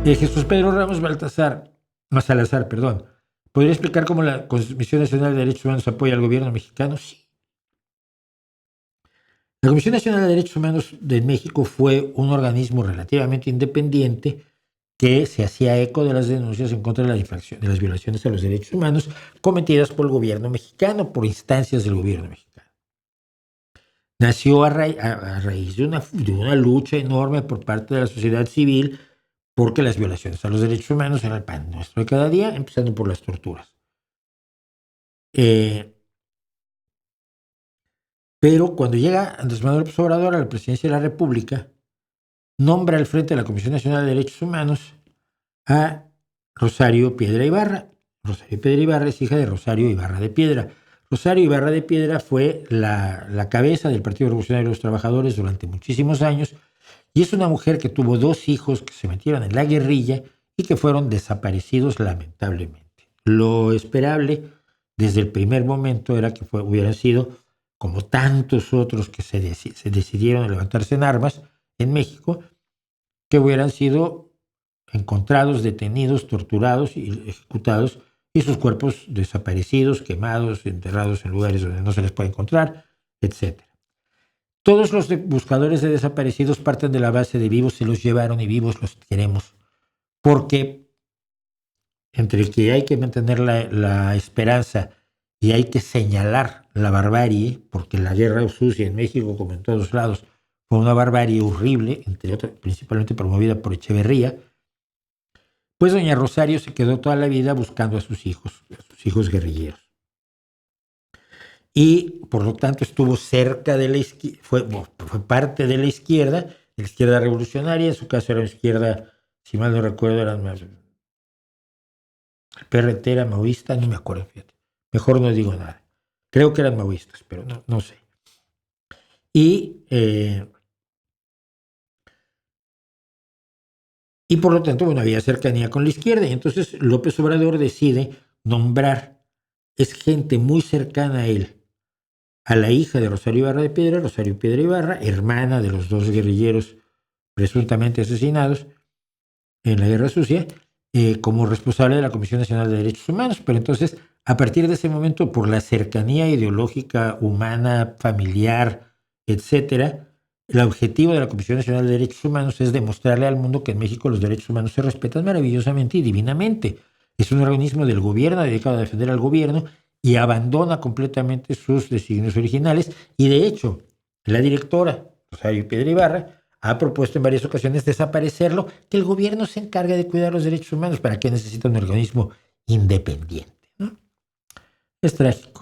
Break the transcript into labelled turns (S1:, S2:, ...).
S1: Jesús Pedro Ramos Salazar, perdón. ¿Podría explicar cómo la Comisión Nacional de Derechos Humanos apoya al gobierno mexicano? Sí. La Comisión Nacional de Derechos Humanos de México fue un organismo relativamente independiente que se hacía eco de las denuncias en contra de las violaciones a los derechos humanos cometidas por el gobierno mexicano, por instancias del gobierno mexicano. Nació a raíz de una lucha enorme por parte de la sociedad civil, porque las violaciones a los derechos humanos eran el pan nuestro de cada día, empezando por las torturas. Pero cuando llega Andrés Manuel López Obrador a la presidencia de la República, nombra al frente de la Comisión Nacional de Derechos Humanos a Rosario Piedra Ibarra. Rosario Piedra Ibarra es hija de Rosario Ibarra de Piedra. Rosario Ibarra de Piedra fue la cabeza del Partido Revolucionario de los Trabajadores durante muchísimos años y es una mujer que tuvo 2 hijos que se metieron en la guerrilla y que fueron desaparecidos lamentablemente. Lo esperable desde el primer momento era que hubieran sido, como tantos otros que se decidieron a levantarse en armas en México, que hubieran sido encontrados, detenidos, torturados y ejecutados, y sus cuerpos desaparecidos, quemados, enterrados en lugares donde no se les puede encontrar, etc. Todos los buscadores de desaparecidos parten de la base de vivos se los llevaron y vivos los queremos, porque entre que hay que mantener la esperanza y hay que señalar la barbarie, porque la guerra sucia en México, como en todos lados, fue una barbarie horrible, entre otras, principalmente promovida por Echeverría, pues doña Rosario se quedó toda la vida buscando a sus hijos guerrilleros. Y por lo tanto estuvo cerca de la izquierda, fue parte de la izquierda revolucionaria, en su caso era una izquierda, si mal no recuerdo, eran más PRT, era maoísta, no me acuerdo, fíjate. Mejor no digo nada. Creo que eran maoístas, pero no sé. Y por lo tanto, bueno, había cercanía con la izquierda. Y entonces López Obrador decide nombrar, es gente muy cercana a él, a la hija de Rosario Ibarra de Piedra, Rosario Piedra Ibarra, hermana de los 2 guerrilleros presuntamente asesinados en la Guerra Sucia, como responsable de la Comisión Nacional de Derechos Humanos. Pero entonces, a partir de ese momento, por la cercanía ideológica, humana, familiar, etcétera, el objetivo de la Comisión Nacional de Derechos Humanos es demostrarle al mundo que en México los derechos humanos se respetan maravillosamente y divinamente. Es un organismo del gobierno dedicado a defender al gobierno y abandona completamente sus designios originales. Y de hecho, la directora, Rosario Piedra Ibarra, ha propuesto en varias ocasiones desaparecerlo, que el gobierno se encargue de cuidar los derechos humanos. ¿Para qué necesita un organismo independiente? ¿No? Es trágico.